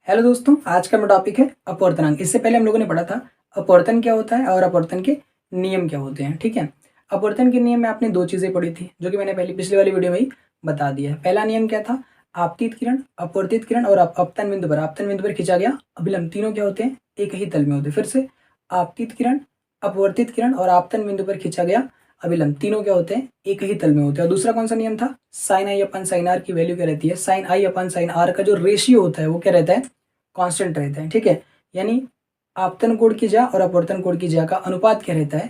Hello दोस्तों, आज का मेरा टॉपिक है अपवर्तनांक। इससे पहले हम लोगों ने पढ़ा था अपवर्तन क्या होता है और अपवर्तन के नियम क्या होते हैं। ठीक है, अपवर्तन के नियम में आपने दो चीज़ें पढ़ी थी जो कि मैंने पहले पिछले वाली वीडियो में ही बता दिया है। पहला नियम क्या था? आपतित किरण, अपवर्तित किरण और आपतन बिंदु पर खींचा गया अभिलंब, तीनों क्या होते हैं? एक ही तल में होते हैं। फिर से, आपतित किरण, अपवर्तित किरण और आपतन बिंदु पर खींचा गया अभिलंब, तीनों क्या होते हैं? एक ही तल में होते हैं। और दूसरा कौन सा नियम था? Sine i upon sine r की वैल्यू क्या रहती है? Sine i upon sine r का जो रेशियो होता है वो क्या रहता है? कांस्टेंट रहता है। ठीक है, यानी आपतन कोण की ज्या और अपवर्तन कोण की ज्या का अनुपात क्या रहता है?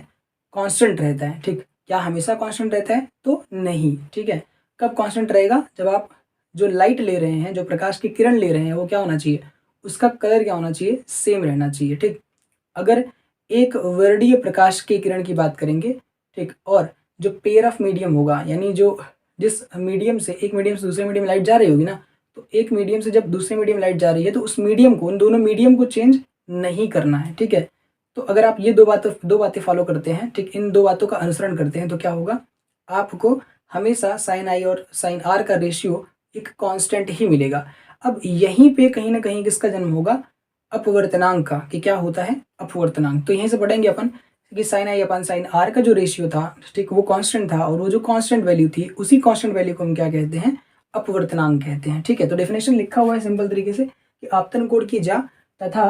कांस्टेंट रहता है। ठीक, क्या हमेशा कांस्टेंट रहता है? तो नहीं। ठीक है, कब कांस्टेंट रहेगा? जब आप जो लाइट ले रहे हैं, जो प्रकाश की किरण ले रहे हैं, वो क्या होना चाहिए? उसका कलर क्या होना चाहिए? सेम रहना चाहिए। ठीक, अगर एक वर्णीय प्रकाश की किरण की बात करेंगे, ठीक, और जो पेयर ऑफ मीडियम होगा, यानी जो जिस मीडियम से एक मीडियम से दूसरे मीडियम लाइट जा रही होगी ना, तो एक मीडियम से जब दूसरे मीडियम लाइट जा रही है तो उस मीडियम को, उन दोनों मीडियम को चेंज नहीं करना है। ठीक है, तो अगर आप ये दो बातें फॉलो करते हैं, ठीक, इन दो बातों का अनुसरण करते हैं, तो क्या होगा? आपको हमेशा साइन आई और साइन आर का रेशियो एक कांस्टेंट ही मिलेगा। अब यहीं पे कहीं ना कहीं किसका जन्म होगा? अपवर्तनांक का। कि क्या होता है? अपवर्तनांक। तो यहीं से पढ़ेंगे अपन कि sine i upon sine r का जो रेशियो था, ठीक, वो कांस्टेंट था, और वो जो कांस्टेंट वैल्यू थी, उसी कांस्टेंट वैल्यू को हम क्या कहते हैं? अपवर्तनांक कहते हैं। ठीक है, तो डेफिनेशन लिखा हुआ है सिंपल तरीके से कि आपतन कोण की ज्या तथा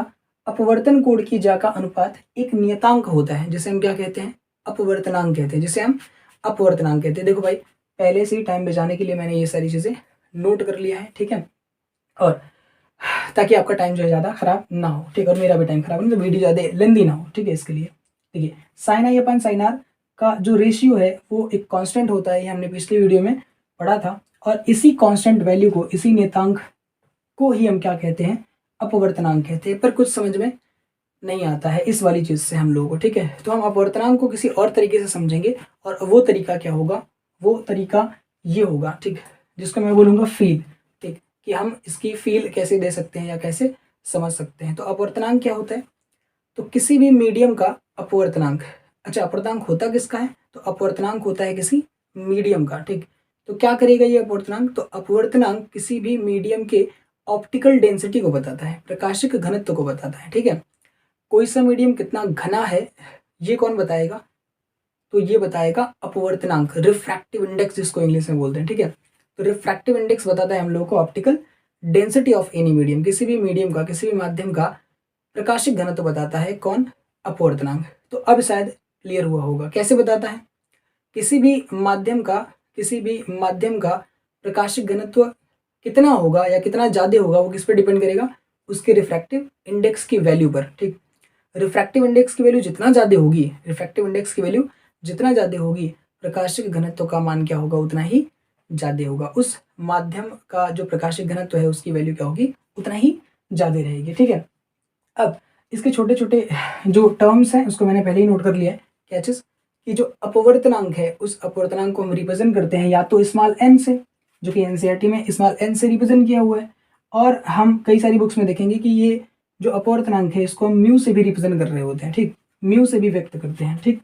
अपवर्तन कोण की ज्या का अनुपात एक नियतांक होता है, जिसे हम क्या कहते हैं? अपवर्तनांक कहते हैं, जिसे हम अपवर्तनांक कहते हैं। देखो भाई, पहले से ही टाइम बचाने के लिए मैंने ये सारी चीजें नोट कर लिया है। ठीक है, और ताकि आपका टाइम जो है ज़्यादा खराब ना हो। ठीक है, और मेरा भी टाइम खराब नहीं, तो वीडियो ज़्यादा लेंदी ना हो। ठीक है, इसके लिए देखिए, sine i upon sine r का जो रेशियो है वो एक कांस्टेंट होता है, ये हमने पिछली वीडियो में पढ़ा था। और इसी कांस्टेंट वैल्यू को, इसी नियतांक को ही हम क्या कहते हैं? अपवर्तनांक कहते हैं। पर कुछ समझ में नहीं आता है इस वाली चीज़ से हम लोगों को। ठीक है, तो हम अपवर्तनांक को किसी और तरीके से समझेंगे, और वो तरीका क्या होगा? वो तरीका ये होगा, ठीक, जिसको मैं बोलूँगा फील। ठीक, कि हम इसकी फील कैसे दे सकते हैं या कैसे समझ सकते हैं। तो अपवर्तनांक क्या होता है? तो किसी भी मीडियम का अपवर्तनांक। अच्छा, अपवर्तनांक होता किसका है? तो अपवर्तनांक होता है किसी मीडियम का। ठीक, तो क्या करेगा ये अपवर्तनांक? तो अपवर्तनांक किसी भी मीडियम के ऑप्टिकल डेंसिटी को बताता है, प्रकाशिक घनत्व को बताता है। ठीक है, कोई सा मीडियम कितना घना है, ये कौन बताएगा? तो ये बताएगा अपवर्तनांक, रिफ्रैक्टिव इंडेक्स जिसको इंग्लिश में बोलते हैं। ठीक है, तो रिफ्रैक्टिव इंडेक्स बताता है हम लोगों को optical density of any medium, किसी भी मीडियम का, किसी भी माध्यम का प्रकाशिक घनत्व बताता है कौन? अपवर्तनांक। तो अब शायद क्लियर हुआ होगा कैसे बताता है। किसी भी माध्यम का प्रकाशिक घनत्व कितना होगा या कितना ज़्यादा होगा, वो किस पर डिपेंड करेगा? उसके रिफ्रैक्टिव इंडेक्स की वैल्यू पर। ठीक, रिफ्रैक्टिव इंडेक्स की वैल्यू जितना ज़्यादा होगी, रिफ्रैक्टिव इंडेक्स की वैल्यू जितना ज़्यादा होगी, प्रकाशिक घनत्व का मान क्या होगा? उतना ही ज़्यादा होगा। उस माध्यम का जो प्रकाशिक घनत्व है उसकी वैल्यू क्या होगी? उतना ही ज़्यादा रहेगी। ठीक है, अब इसके छोटे छोटे जो टर्म्स हैं उसको मैंने पहले ही नोट कर लिया है। क्या चीज़? कि जो अपवर्तनांक है, उस अपवर्तनांक को हम रिप्रेजेंट करते हैं या तो स्मॉल एन से, जो कि एनसीईआरटी में स्मॉल एन से रिप्रेजेंट किया हुआ है, और हम कई सारी बुक्स में देखेंगे कि ये जो अपवर्तनांक है इसको हम म्यू से भी रिप्रेजेंट कर रहे होते हैं। ठीक, म्यू से भी व्यक्त करते हैं। ठीक,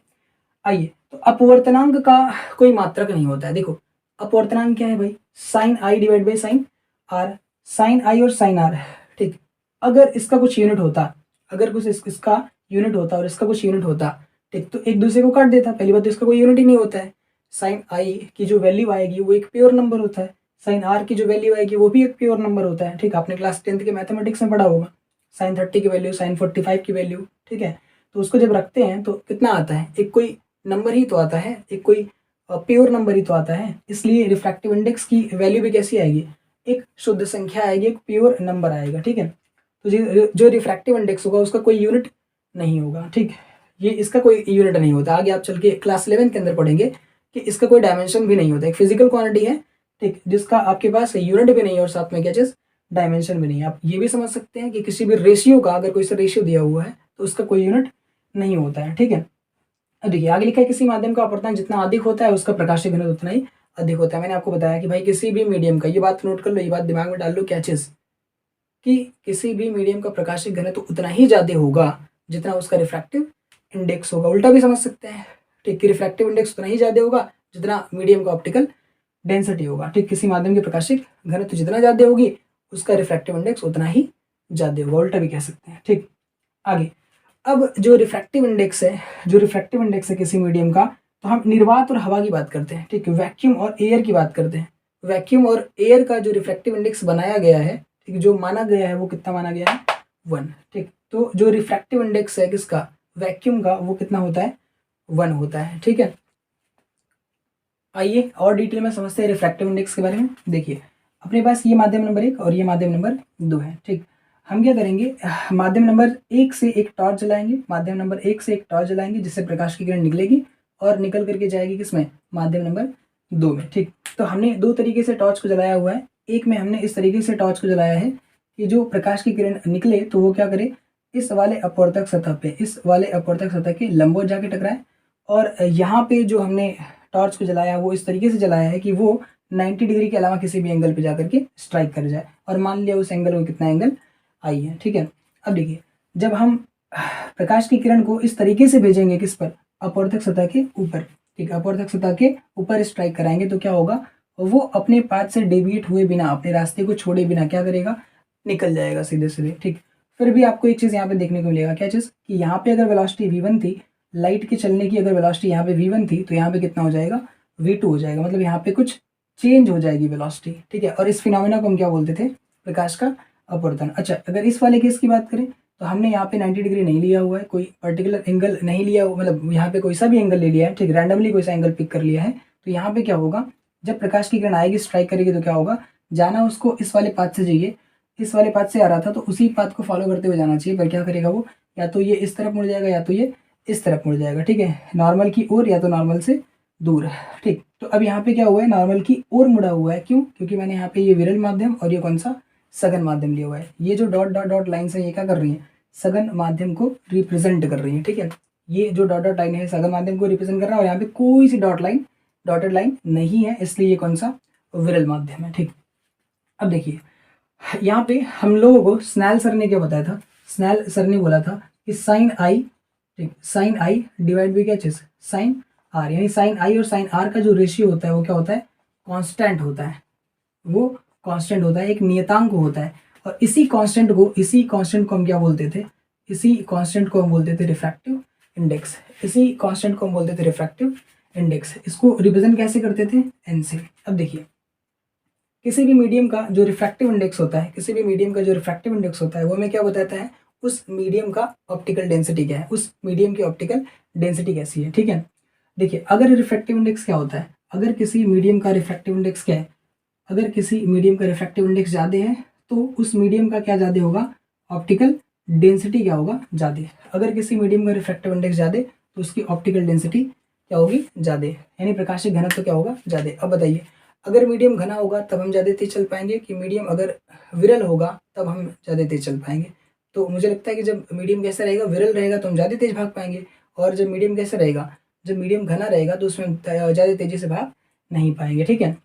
आइए, तो अपवर्तनांक का कोई मात्रक नहीं होता है। देखो, अपवर्तनांक क्या है भाई? Sine i divide by sine r. Sine i और साइन आर। ठीक, अगर इसका कुछ यूनिट होता, अगर कुछ इसका यूनिट होता और इसका कुछ यूनिट होता, ठीक, तो एक दूसरे को काट देता। पहली बात तो इसका कोई यूनिट ही नहीं होता है। साइन आई की जो वैल्यू आएगी वो एक प्योर नंबर होता है, साइन आर की जो वैल्यू आएगी वो भी एक प्योर नंबर होता है। ठीक, आपने क्लास 10th के मैथमेटिक्स में पढ़ा होगा, साइन 30 की वैल्यू, साइन 45 की वैल्यू। ठीक है, तो उसको जब रखते हैं तो कितना आता है? एक कोई नंबर ही तो आता है, एक कोई प्योर नंबर ही तो आता है। इसलिए रिफ्रैक्टिव इंडेक्स की वैल्यू भी कैसी आएगी? एक शुद्ध संख्या आएगी, एक प्योर नंबर आएगा। ठीक है, तो जो रिफ्रैक्टिव इंडेक्स होगा उसका कोई यूनिट नहीं होगा। ठीक, ये इसका कोई यूनिट नहीं होता। आगे आप चल के क्लास 11 के अंदर पढ़ेंगे कि इसका कोई डायमेंशन भी नहीं होता। एक फिजिकल क्वांटिटी है, ठीक, जिसका आपके पास यूनिट भी नहीं है और साथ में क्या चीज़? डायमेंशन भी नहीं है। आप ये भी समझ सकते हैं कि किसी भी रेशियो का, अगर कोई सा रेशियो दिया हुआ है तो उसका कोई यूनिट नहीं होता है। ठीक है, अब देखिए आगे लिखा है, किसी माध्यम का अपवर्तनांक जितना अधिक होता है उसका प्रकाशीय घनत्व उतना ही अधिक होता है। मैंने आपको बताया कि भाई किसी भी मीडियम का, ये बात नोट कर लो, ये बात दिमाग में डाल लो, क्या चीज़? कि किसी भी मीडियम का प्रकाशिक घनत्व उतना ही ज़्यादा होगा जितना उसका रिफ्रैक्टिव इंडेक्स होगा। उल्टा भी समझ सकते हैं, ठीक, कि रिफ्रैक्टिव इंडेक्स उतना ही ज़्यादा होगा जितना मीडियम का ऑप्टिकल डेंसिटी होगा। ठीक, किसी माध्यम की प्रकाशिक घनत्व जितना ज़्यादा होगी उसका रिफ्रैक्टिव इंडेक्स उतना ही ज़्यादा होगा, उल्टा भी कह सकते हैं। ठीक, आगे अब जो रिफ्रैक्टिव इंडेक्स है किसी मीडियम का, तो हम निर्वात और हवा की बात करते हैं। ठीक, वैक्यूम और एयर की बात करते हैं। वैक्यूम और एयर का जो रिफ्रैक्टिव इंडेक्स बनाया गया है, ठीक, जो माना गया है वो कितना माना गया है? 1। ठीक, तो जो रिफ्रैक्टिव इंडेक्स है किसका? वैक्यूम का, वो कितना होता है? 1 होता है। ठीक है, आइए और डिटेल में समझते हैं रिफ्रैक्टिव इंडेक्स के बारे में। देखिए, अपने पास ये माध्यम नंबर 1 और ये माध्यम नंबर 2 है। ठीक, हम क्या करेंगे, माध्यम नंबर 1 से एक टॉर्च जलाएंगे, माध्यम नंबर 1 से एक टॉर्च जलाएंगे जिससे प्रकाश की किरण निकलेगी और निकल करके जाएगी किसमें? माध्यम नंबर 2 में। ठीक, तो हमने दो तरीके से टॉर्च को जलाया हुआ है। एक में हमने इस तरीके से टॉर्च को जलाया है कि जो प्रकाश की किरण निकले तो वो क्या करे, इस वाले अपवर्तक सतह के लंबवत जाके टकराए, और यहाँ पे जो हमने टॉर्च को जलाया वो इस तरीके से जलाया है कि वो 90 डिग्री के अलावा किसी भी एंगल पे जाकर के स्ट्राइक कर जाए, और मान लिया उस एंगल को कितना एंगल आई है। ठीक है, अब देखिए, जब हम प्रकाश की किरण को इस तरीके से भेजेंगे किस पर? अपवर्तक सतह के ऊपर। ठीक, अपवर्तक सतह के ऊपर स्ट्राइक कराएंगे तो क्या होगा, वो अपने पाथ से डेविएट हुए बिना, अपने रास्ते को छोड़े बिना क्या करेगा? निकल जाएगा सीधे सीधे। ठीक, फिर भी आपको एक चीज़ यहाँ पे देखने को मिलेगा, क्या चीज़? कि यहाँ पे अगर वेलोसिटी v1 थी, लाइट के चलने की अगर वेलोसिटी यहाँ पे v1 थी, तो यहाँ पे कितना हो जाएगा? v2 हो जाएगा। मतलब यहाँ पे कुछ चेंज हो जाएगी वेलोसिटी। ठीक है, और इस फिनोमेना को हम क्या बोलते थे? प्रकाश का अपवर्तन। अच्छा, अगर इस वाले केस की बात करें तो हमने यहाँ पे 90 डिग्री नहीं लिया हुआ है, कोई पर्टिकुलर एंगल नहीं लिया हुआ, मतलब यहाँ पे कोई सा भी एंगल ले लिया है। ठीक, रैंडमली कोई सा एंगल पिक कर लिया है। तो यहाँ पे क्या होगा, जब प्रकाश की किरण आएगी, स्ट्राइक करेगी, तो क्या होगा, जाना उसको इस वाले पाथ से चाहिए, इस वाले पाथ से आ रहा था तो उसी पाथ को फॉलो करते हुए जाना चाहिए, पर क्या करेगा वो, या तो ये इस तरफ मुड़ जाएगा या तो ये इस तरफ मुड़ जाएगा। ठीक है, नॉर्मल की ओर या तो नॉर्मल से दूर। ठीक, तो अब यहाँ पे क्या हुआ है, नॉर्मल की ओर मुड़ा हुआ है। क्यों? क्योंकि मैंने यहाँ पे ये विरल माध्यम और ये कौन सा? सघन माध्यम लिया हुआ है। ये जो डॉट डॉट डॉट लाइन है ये क्या कर रही है? सघन माध्यम को रिप्रेजेंट कर रही है। ठीक है, ये जो डॉट डॉट लाइन है सघन माध्यम को रिप्रेजेंट कर रहा है, और यहाँ पे कोई सी डॉटेड लाइन नहीं है, इसलिए ये कौन सा? विरल माध्यम है। ठीक, अब देखिए, यहाँ पे हम लोगों को स्नेल सर ने क्या बताया था? स्नेल सर ने बोला था कि साइन आई, ठीक, साइन आई डिवाइड बाई क्या चीज? Sine r. यानी साइन आई और साइन आर का जो रेशियो होता है वो क्या होता है? कांस्टेंट होता है। वो कांस्टेंट होता है, एक नियतांक होता है। और इसी कांस्टेंट को हम क्या बोलते थे? इसी कांस्टेंट को हम बोलते थे रिफ्रैक्टिव इंडेक्स। इसी कांस्टेंट को हम बोलते थे रिफ्रैक्टिव इंडेक्स। इसको रिप्रेजेंट कैसे करते थे? एन से। अब देखिए, किसी भी मीडियम का जो रिफ्रैक्टिव इंडेक्स होता है, वो हमें क्या बताता है? उस मीडियम का ऑप्टिकल डेंसिटी क्या है, उस मीडियम की ऑप्टिकल डेंसिटी कैसी है। ठीक है, देखिए, अगर रिफ्रैक्टिव इंडेक्स क्या होता है, अगर किसी मीडियम का रिफ्रैक्टिव इंडेक्स क्या है, अगर किसी मीडियम का रिफ्रैक्टिव इंडेक्स ज़्यादा है तो उस मीडियम का क्या ज़्यादा होगा? ऑप्टिकल डेंसिटी क्या होगा? ज़्यादा। अगर किसी मीडियम का रिफ्रैक्टिव इंडेक्स ज़्यादा तो उसकी ऑप्टिकल डेंसिटी क्या होगी? ज़्यादा, यानी प्रकाशिक घनत्व क्या होगा? ज़्यादा। अब बताइए, अगर मीडियम घना होगा तब हम ज़्यादा तेज चल पाएंगे, कि मीडियम अगर विरल होगा तब हम ज़्यादा तेज चल पाएंगे? तो मुझे लगता है कि जब मीडियम कैसा रहेगा, विरल रहेगा, तो हम ज़्यादा तेज भाग पाएंगे, और जब मीडियम कैसा रहेगा, जब मीडियम घना रहेगा तो उसमें ज़्यादा तेज़ी से भाग नहीं पाएंगे। ठीक है,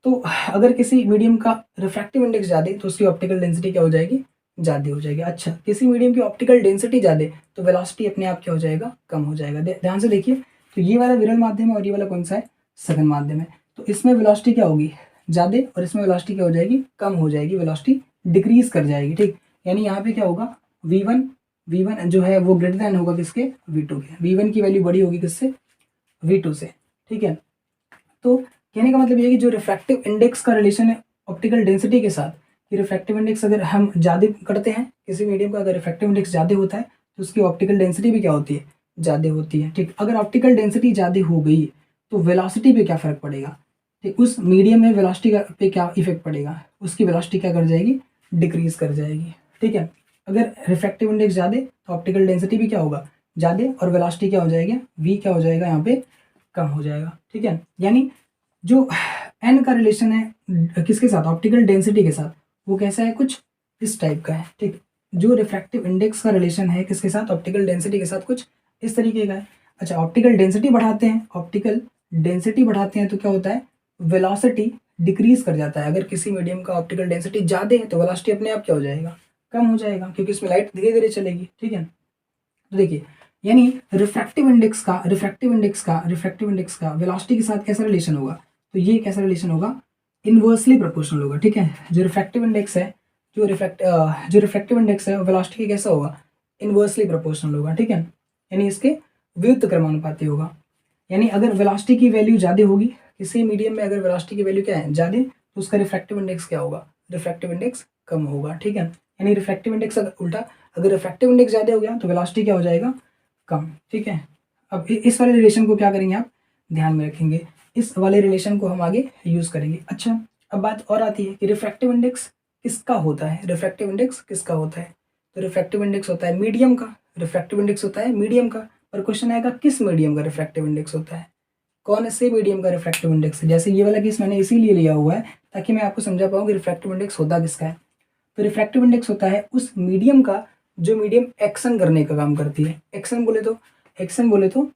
तो अगर किसी मीडियम का रिफ्रैक्टिव इंडेक्स ज़्यादा तो उसकी ऑप्टिकल डेंसिटी क्या हो जाएगी? ज़्यादा हो जाएगी। अच्छा, किसी मीडियम की ऑप्टिकल डेंसिटी ज़्यादा तो वेलोसिटी अपने आप क्या हो जाएगा? कम हो जाएगा। ध्यान से देखिए, तो ये वाला विरल माध्यम है और ये वाला कौन सा है? सघन माध्यम है। तो इसमें वेलोसिटी क्या होगी? ज़्यादा, और इसमें वेलोसिटी क्या हो जाएगी? कम हो जाएगी, वेलोसिटी डिक्रीज कर जाएगी। ठीक, यानी यहाँ पे क्या होगा? v1 जो है वो ग्रेटर देन होगा किसके? v2 के। v1 की वैल्यू बड़ी होगी किससे? v2 से। ठीक है, तो कहने का मतलब ये है कि जो रिफ्रैक्टिव इंडेक्स का रिलेशन है ऑप्टिकल डेंसिटी के साथ, कि रिफ्रैक्टिव इंडेक्स अगर हम ज़्यादा करते हैं, किसी मीडियम का अगर रिफ्रैक्टिव इंडेक्स ज़्यादा होता है तो उसकी ऑप्टिकल डेंसिटी भी क्या होती है? ज़्यादा होती है। ठीक, अगर ऑप्टिकल डेंसिटी ज़्यादा हो गई तो वेलोसिटी पे क्या फ़र्क पड़ेगा? ठीक, उस मीडियम में वेलोसिटी पे क्या इफेक्ट पड़ेगा? उसकी वेलोसिटी क्या कर जाएगी? डिक्रीज कर जाएगी। ठीक है, अगर रिफ्रैक्टिव इंडेक्स ज़्यादा तो ऑप्टिकल डेंसिटी भी क्या होगा? ज़्यादा, और वेलोसिटी क्या हो जाएगी? v क्या हो जाएगा? यहाँ पे कम हो जाएगा। ठीक है, यानी जो n का रिलेशन है किसके साथ? ऑप्टिकल डेंसिटी के साथ, वो कैसा है? कुछ इस टाइप का है। ठीक, जो रिफ्रैक्टिव इंडेक्स का रिलेशन है किसके साथ? ऑप्टिकल डेंसिटी के साथ, कुछ इस तरीके का है। अच्छा, ऑप्टिकल डेंसिटी बढ़ाते हैं तो क्या होता है? वेलोसिटी डिक्रीज कर जाता है। अगर किसी मीडियम का ऑप्टिकल डेंसिटी ज़्यादा है तो वेलोसिटी अपने आप क्या हो जाएगा? कम हो जाएगा, क्योंकि इसमें लाइट धीरे धीरे चलेगी। ठीक है, तो देखिए, यानी रिफ्रैक्टिव इंडेक्स का वेलोसिटी के साथ कैसा रिलेशन होगा? तो ये कैसा रिलेशन होगा? इनवर्सली प्रोपोर्शनल होगा। ठीक है, जो रिफ्रैक्टिव इंडेक्स है जो रिफ्रैक्टिव इंडेक्स है वेलोसिटी के कैसा होगा, इन्वर्सली प्रोपोर्शनल होगा, ठीक है, यानी इसके व्युत्क्रम क्रमानुपाती होगा। यानी अगर वेलोसिटी की वैल्यू ज़्यादा होगी, किसी मीडियम में अगर वेलोसिटी की वैल्यू क्या है ज़्यादा, तो उसका रिफ्रैक्टिव इंडेक्स क्या होगा, रिफ्रैक्टिव इंडेक्स कम होगा, ठीक है। यानी रिफ्रैक्टिव इंडेक्स अगर उल्टा, अगर रिफ्रैक्टिव इंडेक्स ज़्यादा हो गया तो वेलोसिटी क्या हो जाएगा, कम, ठीक है। अब इस वाले रिलेशन को क्या करेंगे आप ध्यान में रखेंगे, इस वाले रिलेशन को हम आगे यूज़ करेंगे। अच्छा, अब बात और आती है कि रिफ्रैक्टिव इंडेक्स किसका होता है, रिफ्रैक्टिव इंडेक्स किसका होता है, तो रिफ्रैक्टिव इंडेक्स होता है मीडियम का, रिफ्रैक्टिव इंडेक्स होता है मीडियम का। पर क्वेश्चन आएगा किस मीडियम का रिफ्रैक्टिव इंडेक्स होता है, कौन से मीडियम का रिफ्रैक्टिव इंडेक्स है। जैसे ये वाला केस मैंने इसीलिए लिया हुआ है ताकि मैं आपको समझा पाऊँ कि रिफ्रैक्टिव इंडेक्स होता किसका है। तो रिफ्रैक्टिव इंडेक्स होता है उस मीडियम का जो मीडियम एक्शन करने का काम करती है। एक्शन बोले तो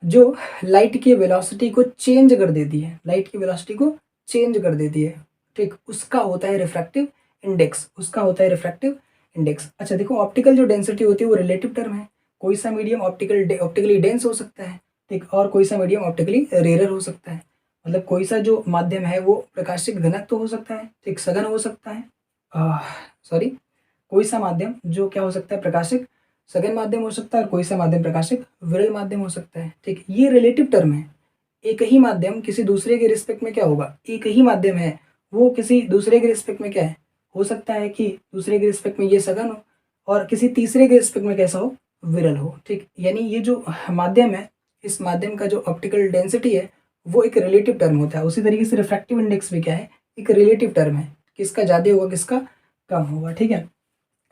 जो लाइट की वेलोसिटी को चेंज कर देती है, लाइट की वेलोसिटी को चेंज कर देती है, ठीक, उसका होता है रिफ्रैक्टिव इंडेक्स, उसका होता है रिफ्रैक्टिव इंडेक्स। अच्छा देखो, ऑप्टिकल जो डेंसिटी होती है वो रिलेटिव टर्म है, कोई सा मीडियम ऑप्टिकली डेंस हो सकता है, ठीक, और कोई सा मीडियम ऑप्टिकली रेयर हो सकता है। मतलब कोई सा जो माध्यम है वो प्रकाशिक घनत्व हो सकता है, ठीक, सघन हो सकता है, सॉरी, कोई सा माध्यम जो क्या हो सकता है, प्रकाशिक सघन माध्यम हो सकता है, और कोई सा माध्यम प्रकाशिक विरल माध्यम हो सकता है, ठीक। ये रिलेटिव टर्म है, एक ही माध्यम किसी दूसरे के रिस्पेक्ट में क्या होगा, एक ही माध्यम है वो किसी दूसरे के रिस्पेक्ट में क्या है, हो सकता है कि दूसरे के रिस्पेक्ट में ये सघन हो और किसी तीसरे के रिस्पेक्ट में कैसा हो, विरल हो, ठीक। यानी ये जो माध्यम है, इस माध्यम का जो ऑप्टिकल डेंसिटी है वो एक रिलेटिव टर्म होता है। उसी तरीके से रिफ्रैक्टिव इंडेक्स भी क्या है, एक रिलेटिव टर्म है, किसका ज़्यादा होगा किसका कम होगा, ठीक है।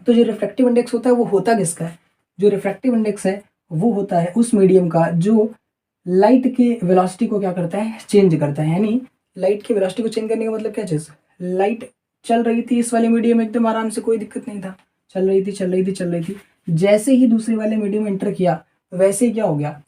तो जो रिफ्रैक्टिव इंडेक्स होता है वो होता किसका है, जो रिफ्रैक्टिव इंडेक्स है वो होता है उस मीडियम का जो लाइट के वेलोसिटी को क्या करता है, चेंज करता है। यानी लाइट की वेलोसिटी को चेंज करने का मतलब क्या चीज़, लाइट चल रही थी इस वाले मीडियम में एकदम आराम से, कोई दिक्कत नहीं था, चल रही थी, जैसे ही दूसरे वाले मीडियम में एंटर किया वैसे ही क्या हो गया,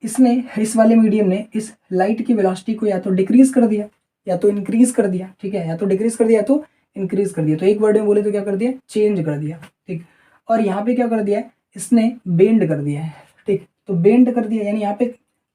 इसने इस वाले मीडियम ने इस लाइट की वेलोसिटी को या तो डिक्रीज कर दिया या तो इंक्रीज कर दिया, ठीक है, या तो डिक्रीज कर दिया या तो इंक्रीज कर दिया। तो एक वर्ड में बोले तो क्या कर दिया, चेंज कर दिया, ठीक। और यहाँ पे क्या कर दिया है, इसने बेंड कर दिया है, ठीक। तो बेंड कर दिया यानी यहाँ पे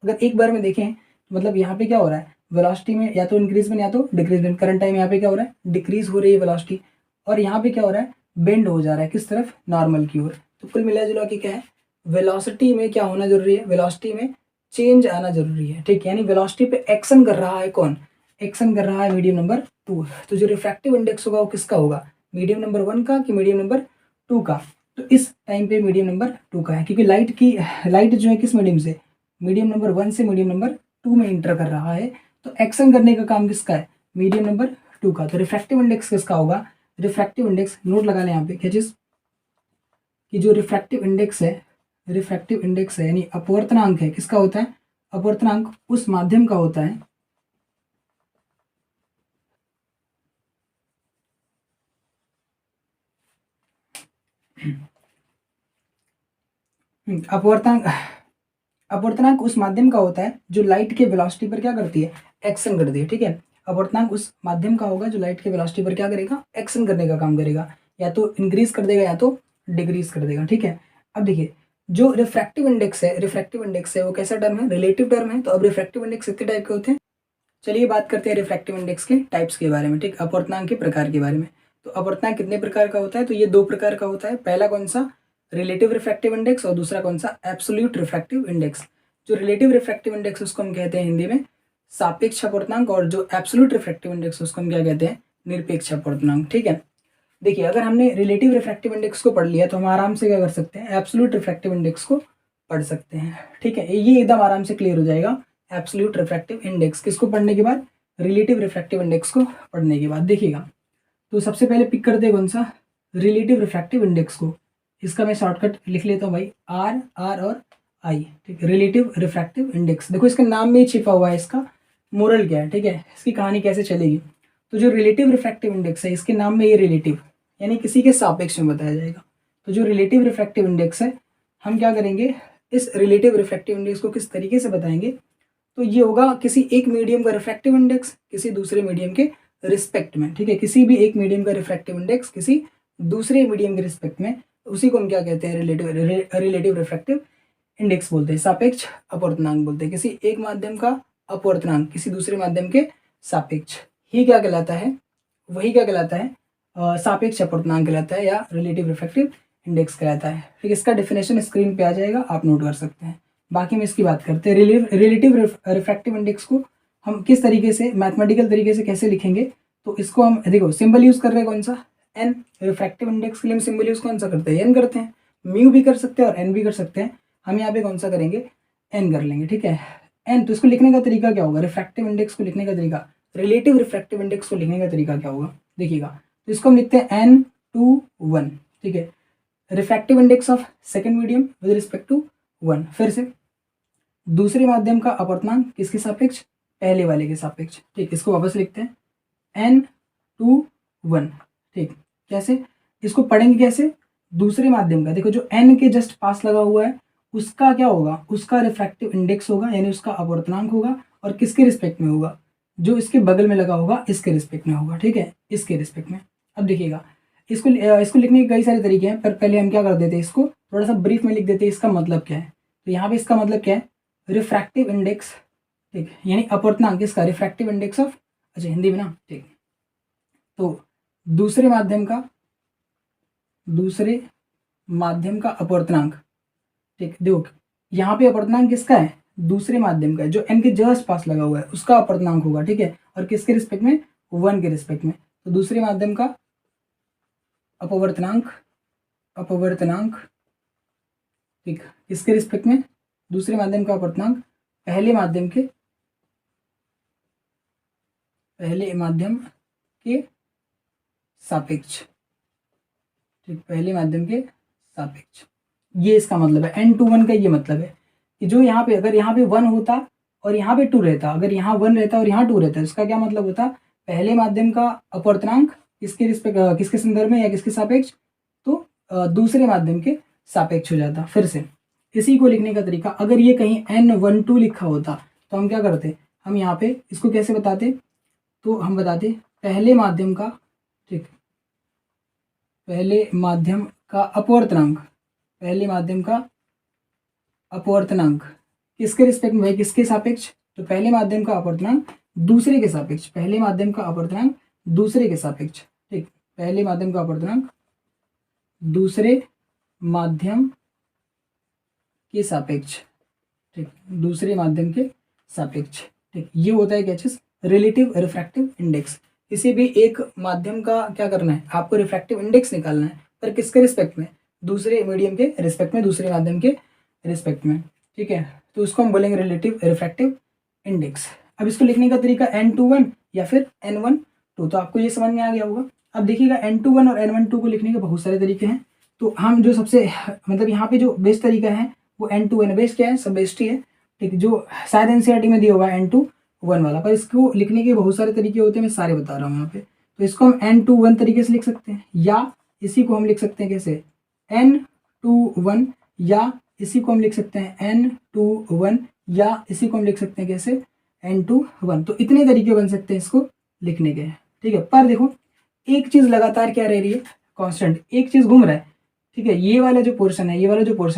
अगर एक बार में देखें तो मतलब यहाँ पे क्या हो रहा है, वेलोसिटी में या तो इंक्रीजमेंट या तो डिक्रीजमेंट। करंट टाइम यहाँ पे क्या हो रहा है, डिक्रीज हो रही है वेलोसिटी, और यहाँ पे क्या हो रहा है, बेंड हो जा रहा है किस तरफ, नॉर्मल की ओर। तो कुल मिला जुला के क्या है, वेलोसिटी में क्या होना जरूरी है, वेलोसिटी में चेंज आना जरूरी है, ठीक। यानी वेलोसिटी पे एक्शन कर रहा है कौन, एक्शन कर रहा है मीडियम नंबर 2। तो जो रिफ्रैक्टिव इंडेक्स होगा वो किसका होगा, मीडियम नंबर 1 का कि मीडियम नंबर 2 का। तो इस टाइम पे मीडियम नंबर 2 का है, क्योंकि लाइट जो है किस मीडियम से, मीडियम नंबर 1 से मीडियम नंबर 2 में इंटर कर रहा है। तो एक्शन करने का काम किसका है, मीडियम नंबर 2 का। तो रिफ्रैक्टिव इंडेक्स किसका होगा, रिफ्रैक्टिव इंडेक्स नोट लगा लें यहाँ पे क्या चीज़, कि जो रिफ्रैक्टिव इंडेक्स है यानी अपवर्तनांक है, किसका होता है, अपवर्तनांक उस माध्यम का होता है अपवर्तनांक अपवर्तनांक उस माध्यम का होता है जो लाइट के वेलोसिटी पर क्या करती है, एक्शन करती है, ठीक है। अपवर्तनांक उस माध्यम का होगा जो लाइट के वेलोसिटी पर क्या करेगा, एक्शन करने का काम करेगा, या तो इंक्रीज कर देगा या तो डिक्रीज कर देगा, ठीक है। अब देखिए, जो रिफ्रैक्टिव इंडेक्स है वो कैसा टर्म है, रिलेटिव टर्म है। तो अब रिफ्रैक्टिव इंडेक्स कितने टाइप के होते हैं, चलिए बात करते हैं रिफ्रैक्टिव इंडेक्स के टाइप्स के बारे में, ठीक, अपवर्तनांक के प्रकार के बारे में। तो अपवर्तनांक कितने प्रकार का होता है, तो ये 2 प्रकार का होता है। पहला कौन सा, रिलेटिव रिफ्रैक्टिव इंडेक्स, और दूसरा कौन सा, एब्सोल्यूट रिफ्रैक्टिव इंडेक्स। जो रिलेटिव रिफ्रैक्टिव इंडेक्स उसको हम कहते हैं हिंदी में सापेक्ष अपवर्तनांक, और जो एब्सोल्यूट रिफ्रैक्टिव इंडेक्स उसको हम क्या कहते हैं, निरपेक्ष अपवर्तनांक, ठीक है। देखिए, अगर हमने रिलेटिव रिफ्रैक्टिव इंडेक्स को पढ़ लिया तो हम आराम से क्या कर सकते हैं, एब्सोल्यूट रिफ्रैक्टिव इंडेक्स को पढ़ सकते हैं, ठीक है। ये एकदम आराम से क्लियर हो जाएगा। एब्सोल्यूट रिफ्रैक्टिव इंडेक्स किसको पढ़ने के बाद, रिलेटिव रिफ्रैक्टिव इंडेक्स को पढ़ने के बाद। देखिएगा, तो सबसे पहले पिक करते हैं कौन सा, रिलेटिव रिफ्रैक्टिव इंडेक्स को। इसका मैं शॉर्टकट लिख लेता हूँ भाई, आर और आई, ठीक है। रिलेटिव रिफ्रैक्टिव इंडेक्स, देखो इसके नाम में ही छिपा हुआ है इसका मोरल क्या है, ठीक है, इसकी कहानी कैसे चलेगी। तो जो रिलेटिव रिफ्रैक्टिव इंडेक्स है इसके नाम में ये रिलेटिव यानी किसी के सापेक्ष में बताया जाएगा। तो जो रिलेटिव रिफ्रैक्टिव इंडेक्स है, हम क्या करेंगे, इस रिलेटिव रिफ्रैक्टिव इंडेक्स को किस तरीके से बताएंगे, तो ये होगा किसी एक मीडियम का रिफ्रैक्टिव इंडेक्स किसी दूसरे मीडियम के रिस्पेक्ट में, ठीक है। किसी भी एक मीडियम का रिफ्रैक्टिव इंडेक्स किसी दूसरे मीडियम के रिस्पेक्ट में, उसी को हम क्या कहते हैं, रिलेटिव रिफ्रैक्टिव इंडेक्स बोलते हैं, सापेक्ष अपवर्तनांक बोलते हैं। किसी एक माध्यम का अपवर्तनांक किसी दूसरे माध्यम के सापेक्ष ही क्या कहलाता है, वही क्या कहलाता है, सापेक्ष अपवर्तनांक कहलाता है या रिलेटिव रिफ्रैक्टिव इंडेक्स कहलाता है। ठीक, इसका डेफिनेशन स्क्रीन पे आ जाएगा, आप नोट कर सकते हैं। बाकी में इसकी बात करते हैं। रिलेटिव रिफ्रैक्टिव इंडेक्स को हम किस तरीके से मैथमेटिकल तरीके से कैसे लिखेंगे, तो इसको हम देखो सिंबल यूज कर रहे हैं कौन सा, एन। रिफ्रैक्टिव इंडेक्स के लिए हम सिंबल यूज कौन सा करते हैं, एन करते हैं। म्यू भी कर सकते हैं और एन भी कर सकते हैं। हम यहाँ पे कौन सा करेंगे, एन कर लेंगे। ठीक है, एन। तो इसको लिखने का तरीका क्या होगा, रिफ्रैक्टिव इंडेक्स को लिखने का तरीका, रिलेटिव रिफ्रैक्टिव इंडेक्स को लिखने का तरीका क्या होगा, देखिएगा। तो इसको हम लिखते हैं n/1। ठीक है, refractive index of second medium with respect to 1। फिर से दूसरे माध्यम का अपवर्तनांक किसके सापेक्ष, पहले वाले के सापेक्ष। ठीक, इसको वापस लिखते हैं n/1। ठीक, कैसे इसको पढ़ेंगे, कैसे, दूसरे माध्यम का, देखो जो n के जस्ट पास लगा हुआ है उसका क्या होगा, उसका रिफ्रैक्टिव इंडेक्स होगा, यानी उसका अपवर्तनांक होगा। और किसके रिस्पेक्ट में होगा, जो इसके बगल में लगा होगा इसके रिस्पेक्ट में होगा। ठीक है, इसके रिस्पेक्ट में। अब देखिएगा, इसको लिखने के कई सारे तरीके हैं, पर पहले हम क्या कर देते हैं, इसको थोड़ा सा ब्रीफ में लिख देते हैं, इसका मतलब क्या है। तो यहाँ पे इसका मतलब क्या है, रिफ्रैक्टिव इंडेक्स। ठीक, यानी अपवर्तनांक किसका, रिफ्रैक्टिव इंडेक्स ऑफ, अच्छा हिंदी में ना। ठीक, तो दूसरे माध्यम का अपवर्तनांक। ठीक, देखो यहाँ पे अपवर्तनांक किसका है, दूसरे माध्यम का है, जो एन के जस्ट पास लगा हुआ है उसका अपवर्तनांक होगा। ठीक है, और किसके रिस्पेक्ट में, 1 के रिस्पेक्ट में। तो दूसरे माध्यम का अपवर्तनांक, ठीक, किसके रिस्पेक्ट में, दूसरे माध्यम का अपवर्तनांक पहले माध्यम के सापेक्ष। ठीक, पहले माध्यम के सापेक्ष, ये इसका मतलब है। n/1 का ये मतलब है कि जो यहाँ पे, अगर यहाँ पे 1 होता और यहाँ पे 2 रहता, अगर यहाँ 1 रहता और यहाँ 2 रहता, इसका क्या मतलब होता, पहले माध्यम का अपवर्तनांक किसके संदर्भ में या किसके सापेक्ष, तो दूसरे माध्यम के सापेक्ष हो जाता। फिर से इसी को लिखने का तरीका, अगर ये कहीं n/1/2 लिखा होता तो हम क्या करते, हम यहाँ पे इसको कैसे बताते, तो हम बताते पहले माध्यम का, ठीक, पहले माध्यम का अपवर्तनांक किसके रिस्पेक्ट में, किसके सापेक्ष, तो पहले माध्यम का अपवर्तनांक दूसरे के सापेक्ष, पहले माध्यम का अपवर्तनांक दूसरे के सापेक्ष। ठीक, पहले माध्यम का अपवर्तनांक दूसरे माध्यम के सापेक्ष। ठीक, दूसरे माध्यम के सापेक्ष। ठीक, ये होता है क्या चीज, रिलेटिव रिफ्रैक्टिव इंडेक्स। किसी भी एक माध्यम का क्या करना है, आपको रिफ्रैक्टिव इंडेक्स निकालना है, पर किसके रिस्पेक्ट में, दूसरे मीडियम के रिस्पेक्ट में, दूसरे माध्यम के रिस्पेक्ट में। ठीक है, तो उसको हम बोलेंगे रिलेटिव रिफ्रैक्टिव इंडेक्स। अब इसको लिखने का तरीका n/1 या फिर n/2, तो आपको ये समझ में आ गया होगा। अब देखिएगा n/1 और n/2 को लिखने के बहुत सारे तरीके हैं, तो हम जो सबसे मतलब यहाँ पे जो बेस्ट तरीका है वो n/2 बेस्ट क्या है, सब बेस्ट ही है। ठीक, जो शायद एनसीईआरटी में दिया हुआ है n/1 वाला, पर इसको लिखने के बहुत सारे तरीके होते हैं, मैं सारे बता रहा हूँ यहाँ पे। तो इसको हम n/1 तरीके से लिख सकते हैं, या इसी को हम लिख सकते हैं कैसे, n/1, या इसी को हम लिख सकते हैं n/1, या इसी को हम लिख सकते हैं कैसे, n/1। तो इतने तरीके बन सकते हैं इसको लिखने के। ठीक है, पर देखो एक चीज लगातार क्या रह रही है, कांस्टेंट, एक चीज घूम रहा है। ठीक है, ये वाला जो पोर्शन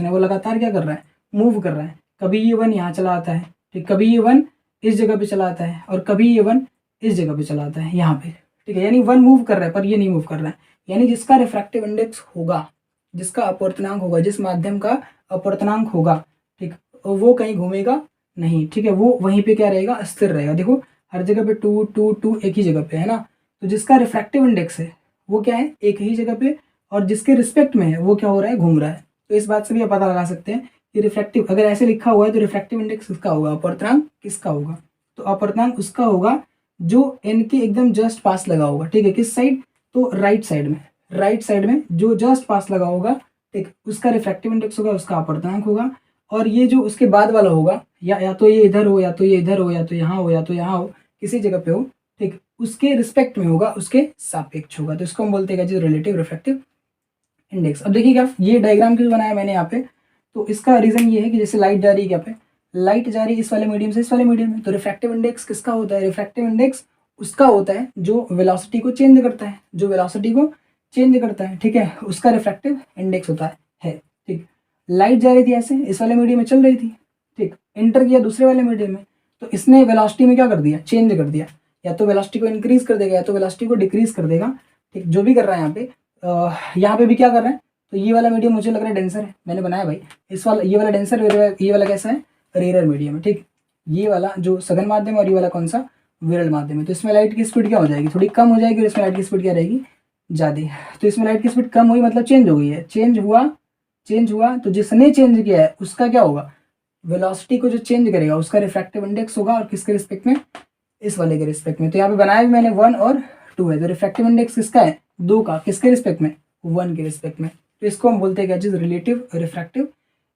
है वो लगातार क्या कर रहा है, मूव कर रहा है। कभी ये 1 यहाँ चला आता है, ठीक, कभी ये 1 इस जगह पे चला आता है, और कभी ये 1 इस जगह पे चला आता है, यहाँ पे। ठीक है, यानी 1 मूव कर रहा है पर ये नहीं मूव कर रहा है। यानी जिसका रिफ्रैक्टिव इंडेक्स होगा, जिसका अपवर्तनांक होगा, जिस माध्यम का अपवर्तनांक होगा, ठीक, वो कहीं घूमेगा नहीं। ठीक है, वो वहीं पे क्या रहेगा, स्थिर रहेगा। देखो हर जगह पे 2 2 2 एक ही जगह पे है ना, तो जिसका रिफ्रैक्टिव इंडेक्स है वो क्या है, एक ही जगह पे, और जिसके रिस्पेक्ट में है वो क्या हो रहा है, घूम रहा है। तो इस बात से भी आप पता लगा सकते हैं कि रिफ्रैक्टिव, अगर ऐसे लिखा हुआ है तो रिफ्रैक्टिव इंडेक्स किसका होगा, अपवर्तनांक किसका होगा, तो अपवर्तनांक उसका होगा जो एन के एकदम जस्ट पास लगा होगा। ठीक है, किस साइड, तो राइट साइड में जो जस्ट पास लगा होगा, ठीक, उसका रिफ्रैक्टिव इंडेक्स होगा, उसका अपवर्तनांक होगा। और ये जो उसके बाद वाला होगा, या तो ये इधर हो, या तो ये इधर हो, या तो यहाँ हो, या तो यहाँ हो, किसी जगह पे हो, ठीक, उसके रिस्पेक्ट में होगा, उसके सापेक्ष होगा। तो इसको हम बोलते हैं रिलेटिव रिफ्रैक्टिव इंडेक्स। अब देखिएगा ये डायग्राम क्यों बनाया मैंने यहाँ पे, तो इसका रीजन ये है कि जैसे लाइट जा रही है, यहाँ पे लाइट जा रही है इस वाले मीडियम से इस वाले मीडियम में, तो रिफ्रैक्टिव इंडेक्स किसका होता है, रिफ्रैक्टिव इंडेक्स उसका होता है जो वेलोसिटी को चेंज करता है, ठीक है, उसका रिफ्रैक्टिव इंडेक्स होता है। ठीक, लाइट जा रही थी ऐसे, इस वाले मीडियम में चल रही थी, ठीक, एंटर किया दूसरे वाले मीडियम में, तो इसने वेलोसिटी में क्या कर दिया, चेंज कर दिया, या तो वेलोसिटी को इंक्रीज कर देगा या तो वेलोसिटी को डिक्रीज कर देगा। ठीक, जो भी कर रहा है यहाँ पे भी क्या कर रहा है, तो ये वाला मीडियम मुझे लग रहा है डेंसर है, मैंने बनाया भाई इस वाला, ये वाला डेंसर, ये वाला कैसा है, रेयर मीडियम है। ठीक, ये वाला जो सघन माध्यम है और ये वाला कौन सा, विरल माध्यम है। तो इसमें लाइट की स्पीड क्या हो जाएगी, थोड़ी कम हो जाएगी, और इसमें लाइट की स्पीड क्या रहेगी, ज़्यादा। तो इसमें लाइट की स्पीड कम हुई मतलब चेंज हो गई है, चेंज हुआ तो जिसने चेंज किया है उसका क्या होगा, वेलोसिटी को जो चेंज करेगा उसका रिफ्रैक्टिव इंडेक्स होगा, और किसके रिस्पेक्ट में, इस वाले के रिस्पेक्ट में। तो यहाँ पे बनाया भी मैंने 1 और 2 है, तो रिफ्रैक्टिव इंडेक्स किसका है, 2 का, किसके रिस्पेक्ट में, 1 के रिस्पेक्ट में। तो इसको हम बोलते हैं क्या चीज, रिलेटिव रिफ्रैक्टिव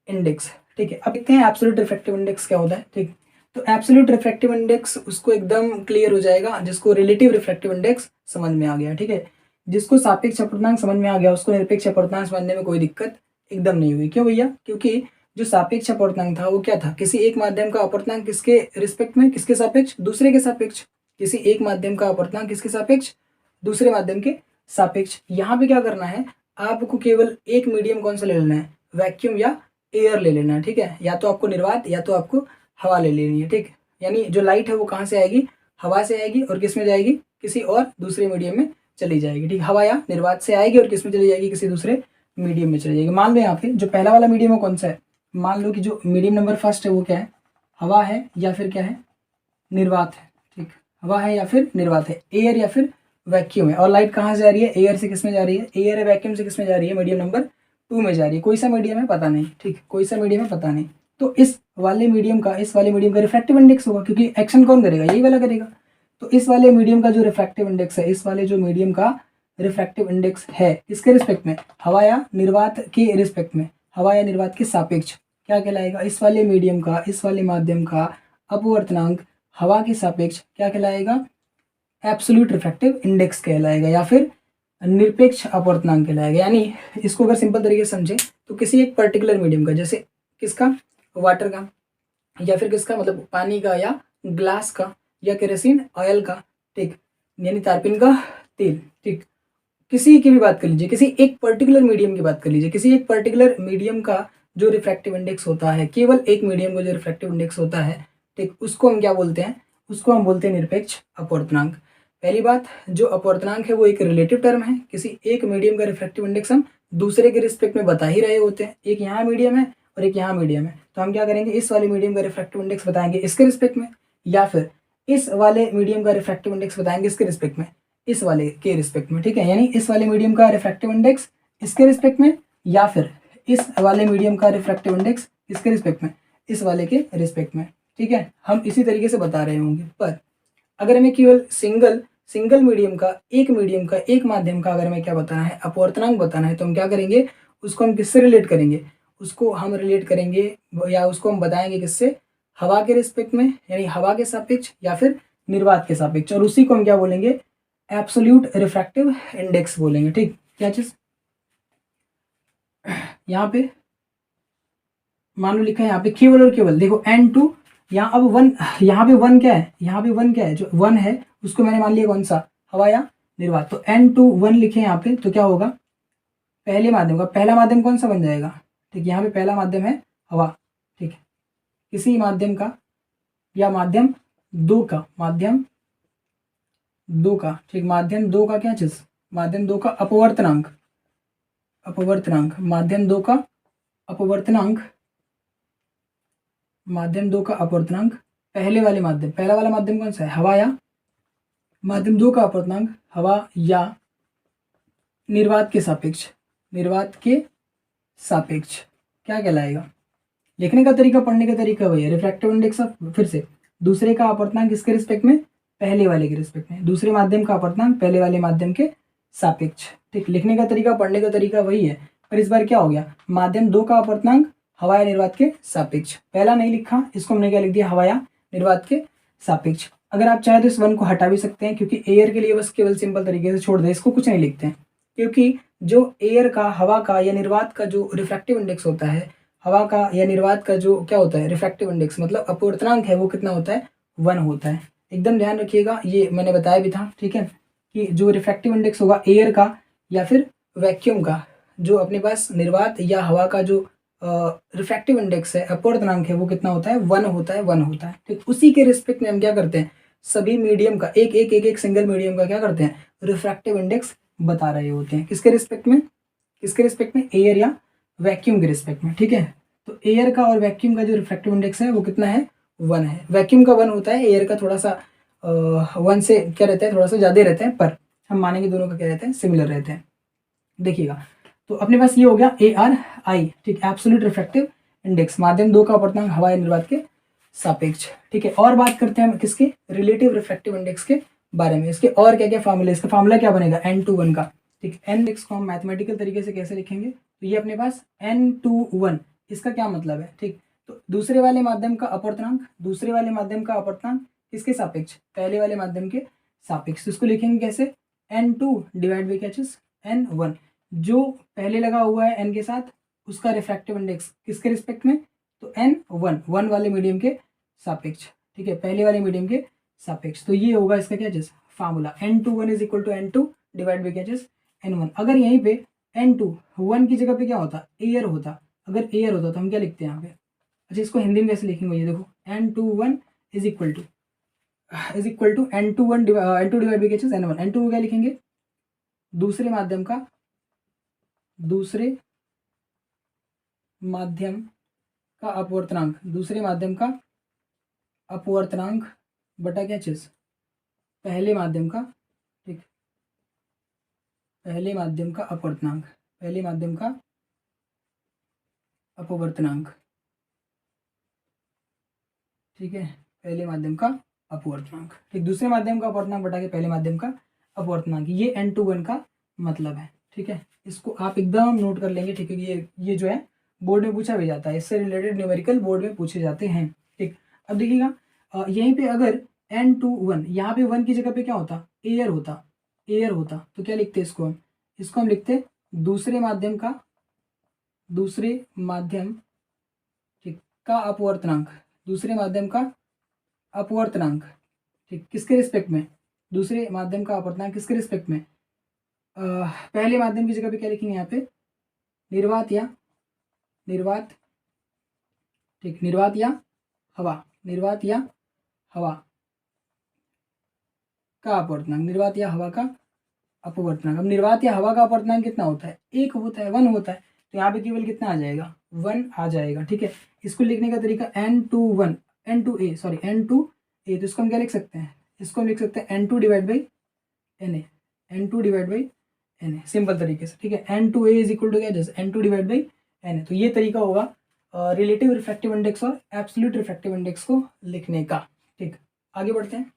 इंडेक्स। ठीक है, अब देखते हैं एब्सोल्यूट रिफ्रैक्टिव इंडेक्स क्या होता है। ठीक, तो एब्सोल्यूट रिफ्रैक्टिव इंडेक्स उसको एकदम क्लियर हो जाएगा जिसको रिलेटिव रिफ्रैक्टिव इंडेक्स समझ में आ गया। ठीक है, जिसको सापेक्ष अपवर्तनांक समझ में आ गया उसको निरपेक्ष अपवर्तनांक समझने में कोई दिक्कत एकदम नहीं हुई। क्यों भैया, क्योंकि जो सापेक्ष अपवर्तनांक था वो क्या था, किसी एक माध्यम का अपवर्तनांक किसके रिस्पेक्ट में, किसके सापेक्ष, दूसरे के सापेक्ष। किसी एक माध्यम का अपवर्तनांक किसके सापेक्ष, दूसरे माध्यम के सापेक्ष। यहाँ पे क्या करना है, आपको केवल एक मीडियम कौन सा ले लेना है, वैक्यूम या एयर ले लेना है। ठीक है, या तो आपको निर्वात या तो आपको हवा ले लेनी है। ठीक, यानी जो लाइट है वो कहाँ से आएगी, हवा से आएगी, और किस में जाएगी, किसी और दूसरे मीडियम में चली जाएगी। ठीक, हवा या निर्वात से आएगी और किस में चली जाएगी, किसी दूसरे मीडियम में चली जाएगी। मान लो यहाँ पे जो पहला वाला मीडियम है कौन सा है, मान लो कि जो मीडियम नंबर फर्स्ट है वो क्या है, हवा है या फिर क्या है, निर्वात है। ठीक, हवा है या फिर निर्वात है, एयर या फिर वैक्यूम है। और लाइट कहाँ से जा रही है, एयर से किस में जा रही है, एयर है वैक्यूम से किस में जा रही है, मीडियम नंबर 2 में जा रही है। कोई सा मीडियम है पता नहीं। ठीक, कोई सा मीडियम है पता नहीं। तो इस वाले मीडियम का रिफ्रैक्टिव इंडेक्स होगा, क्योंकि एक्शन कौन करेगा, यही वाला करेगा। तो इस वाले मीडियम का जो रिफ्रैक्टिव इंडेक्स है, इस वाले जो मीडियम का रिफ्रैक्टिव इंडेक्स है किसके रिस्पेक्ट में, हवा या निर्वात के रिस्पेक्ट में, हवा या निर्वात के सापेक्ष क्या कहलाएगा, इस वाले मीडियम का, इस वाले माध्यम का अपवर्तनांक हवा के सापेक्ष क्या कहलाएगा, एब्सोल्यूट रिफ्रैक्टिव इंडेक्स कहलाएगा, या फिर निरपेक्ष अपवर्तनांक कहलाएगा। यानी इसको अगर सिंपल तरीके से समझे तो किसी एक पर्टिकुलर मीडियम का, जैसे किसका, वाटर का, या फिर किसका मतलब पानी का, या ग्लास का, या केरोसिन ऑयल का। ठीक, यानी तारपीन का तेल। ठीक, किसी की भी बात कर लीजिए, किसी एक पर्टिकुलर मीडियम की बात कर लीजिए, किसी एक पर्टिकुलर मीडियम का जो रिफ्रैक्टिव इंडेक्स होता है, केवल एक मीडियम का जो रिफ्रैक्टिव इंडेक्स होता है, ठीक, उसको हम क्या बोलते हैं, उसको हम बोलते हैं निरपेक्ष अपवर्तनांक। पहली बात, जो अपवर्तनांक है वो एक रिलेटिव टर्म है। किसी एक मीडियम का रिफ्रैक्टिव इंडेक्स हम दूसरे के रिस्पेक्ट में बता ही रहे होते हैं। एक यहाँ मीडियम है और एक यहाँ मीडियम है, तो हम क्या करेंगे, इस वाले मीडियम का रिफ्रैक्टिव इंडेक्स बताएंगे इसके रिस्पेक्ट में, या फिर इस वाले मीडियम का रिफ्रैक्टिव इंडेक्स बताएंगे इसके रिस्पेक्ट में, इस वाले के रिस्पेक्ट में। ठीक है, यानी इस वाले मीडियम का रिफ्रैक्टिव इंडेक्स इसके रिस्पेक्ट में, या फिर इस वाले मीडियम का रिफ्रैक्टिव इंडेक्स इसके रिस्पेक्ट में, इस वाले के रिस्पेक्ट में। ठीक है, हम इसी तरीके से बता रहे होंगे। पर अगर हमें केवल सिंगल मीडियम का, एक माध्यम का अगर हमें क्या बताना है, अपवर्तनांक बताना है, तो हम क्या करेंगे, उसको हम किससे रिलेट करेंगे, उसको हम रिलेट करेंगे या उसको हम बताएंगे किससे, हवा के रिस्पेक्ट में, यानी हवा के सापेक्ष या फिर निर्वात के सापेक्ष, और उसी को हम क्या बोलेंगे, एब्सोल्यूट रिफ्रैक्टिव इंडेक्स बोलेंगे। ठीक, क्या चीज, यहाँ पे मान लो लिखा है यहाँ पे केवल और केवल, देखो N2, यहाँ अब 1, यहाँ पे 1 क्या है, यहाँ पे 1 क्या है, जो 1 है उसको मैंने मान लिया कौन सा, हवा या निर्वात। तो N2 1 लिखे यहाँ पे, तो क्या होगा, पहले माध्यम का पहला माध्यम कौन सा बन जाएगा। ठीक, यहाँ पे पहला माध्यम है हवा। ठीक है, किसी माध्यम का या माध्यम 2 का, ठीक, माध्यम 2 का क्या चीज, माध्यम 2 का अपवर्तनांक, माध्यम 2 का अपवर्तनांक, पहले वाले माध्यम, पहला वाला माध्यम कौन सा है, हवा, या माध्यम 2 का अपवर्तनांक हवा या निर्वात के सापेक्ष, क्या कहलाएगा। लिखने का तरीका, पढ़ने का तरीका वही है, रिफ्रैक्टिव इंडेक्स ऑफ, फिर से दूसरे का अपवर्तनांक किसके रिस्पेक्ट में, पहले वाले के रिस्पेक्ट में, दूसरे माध्यम का अपवर्तनांक पहले वाले माध्यम के सापेक्ष। ठीक, लिखने का तरीका, पढ़ने का तरीका वही है, पर इस बार क्या हो गया, माध्यम 2 का अपवर्तनांक हवा या निर्वात के सापेक्ष, पहला नहीं लिखा, इसको हमने क्या लिख दिया, हवा या निर्वात के सापेक्ष। अगर आप चाहे तो इस 1 को हटा भी सकते हैं, क्योंकि एयर के लिए बस केवल सिंपल तरीके से छोड़ दें, इसको कुछ नहीं लिखते हैं, क्योंकि जो एयर का, हवा का या निर्वात का जो रिफ्रैक्टिव इंडेक्स होता है, हवा का या निर्वात का जो क्या होता है रिफ्रैक्टिव इंडेक्स, मतलब अपवर्तनांक है, वो कितना होता है, 1 होता है। एकदम ध्यान रखिएगा, ये मैंने बताया भी था। ठीक है, कि जो रिफ्रैक्टिव इंडेक्स होगा एयर का या फिर वैक्यूम का, जो अपने पास निर्वात या हवा का जो रिफ्रैक्टिव इंडेक्स है, अपवर्तनांक है, वो कितना होता है, 1 होता है। ठीक, उसी के रिस्पेक्ट में हम क्या करते हैं, सभी मीडियम का एक सिंगल मीडियम का क्या करते हैं, रिफ्रैक्टिव इंडेक्स बता रहे होते हैं। किसके रिस्पेक्ट में? किसके रिस्पेक्ट में? एयर या वैक्यूम के रिस्पेक्ट में, ठीक है। तो एयर का और वैक्यूम का जो रिफ्रैक्टिव इंडेक्स है वो कितना है? 1 है। वैक्यूम का 1 होता है, एयर का थोड़ा सा 1 से क्या रहता है, थोड़ा सा ज़्यादा रहता है, पर हम मानेंगे दोनों का क्या रहता है, सिमिलर रहते हैं। देखिएगा, तो अपने पास ये हो गया ARI, ठीक, एब्सोल्यूट रिफ्रैक्टिव इंडेक्स, माध्यम 2 का अपवर्तनांक हवा या निर्वात के सापेक्ष, ठीक है। और बात करते हैं हम किसके? रिलेटिव रिफ्रैक्टिव इंडेक्स के बारे में। इसके और क्या क्या फार्मूले? इसका फार्मूला क्या बनेगा? N21 का, ठीक। N इंडेक्स को हम मैथमेटिकल तरीके से कैसे लिखेंगे? तो ये अपने पास N21, इसका क्या मतलब है, ठीक। तो दूसरे वाले माध्यम का अपवर्तनांक, दूसरे वाले माध्यम का अपवर्तनांक किसके सापेक्ष? पहले वाले माध्यम के सापेक्ष। तो इसको लिखेंगे कैसे? N2 डिवाइड बाई क्या चीज? N1। जो पहले लगा हुआ है N के साथ, उसका रिफ्रैक्टिव इंडेक्स किसके रिस्पेक्ट में? तो N1, 1 वाले मीडियम के सापेक्ष, ठीक है, पहले वाले मीडियम के सापेक्ष। तो ये होगा इसका क्या चीज? Formula N21 is equal to N2 divide by क्या चीज? N1। अगर यहीं पे N2 1 की जगह पे क्या होता? एयर होता। अगर एयर होता तो हम क्या लिखते हैं यहाँ पे? अच्छा, इसको हिंदी में कैसे लिखेंगे? ये देखो, N21 is equal to N2 divide by क्या चीज? N1। N2 क्या लिखेंगे? दूसरे माध्यम का अपवर्तनांक, दूसरे माध्यम का अपवर्तनांक बटा क्या चीज? पहले माध्यम का, ठीक, पहले माध्यम का अपवर्तनांक, पहले माध्यम का अपवर्तनांक, ठीक है, पहले माध्यम का अपवर्तनांक, ठीक। दूसरे माध्यम का अपवर्तनांक बटा के पहले माध्यम का अपवर्तनांक, ये N21 का मतलब है, ठीक है। इसको आप एकदम नोट कर लेंगे, ठीक है। ये जो है बोर्ड में पूछा भी जाता है, इससे रिलेटेड न्यूमेरिकल बोर्ड में पूछे जाते हैं, ठीक। अब देखिएगा, यहीं पे अगर N21, यहाँ पे 1 की जगह पे क्या होता? एयर होता, एयर होता, तो क्या लिखते इसको हम लिखते दूसरे माध्यम का, ठीक, का अपवर्तनांक, दूसरे माध्यम का अपवर्तनांक, ठीक, किसके रिस्पेक्ट में? दूसरे माध्यम का अपवर्तनांक किसके रिस्पेक्ट में? पहले माध्यम की जगह पे क्या लिखेंगे यहाँ पे? निर्वात, ठीक, निर्वात या हवा का अपवर्तनांक, निर्वात या हवा का अपवर्तनांक। अब निर्वात या हवा का अपवर्तनांक कितना होता है? 1 होता है, 1 होता है। तो यहाँ पे केवल कितना आ जाएगा? 1 आ जाएगा, ठीक है। इसको लिखने का तरीका N2A, तो इसको हम क्या लिख सकते हैं? इसको हम लिख सकते हैं N2 divide by Na, simple तरीके से, ठीक है। N2A इज इक्वल टू क्या? जैसे N2 डिवाइड बाई Na। तो ये तरीका होगा रिलेटिव रिफ्रैक्टिव इंडेक्स और एब्सोल्यूट रिफ्रैक्टिव इंडेक्स को लिखने का, ठीक। आगे बढ़ते हैं।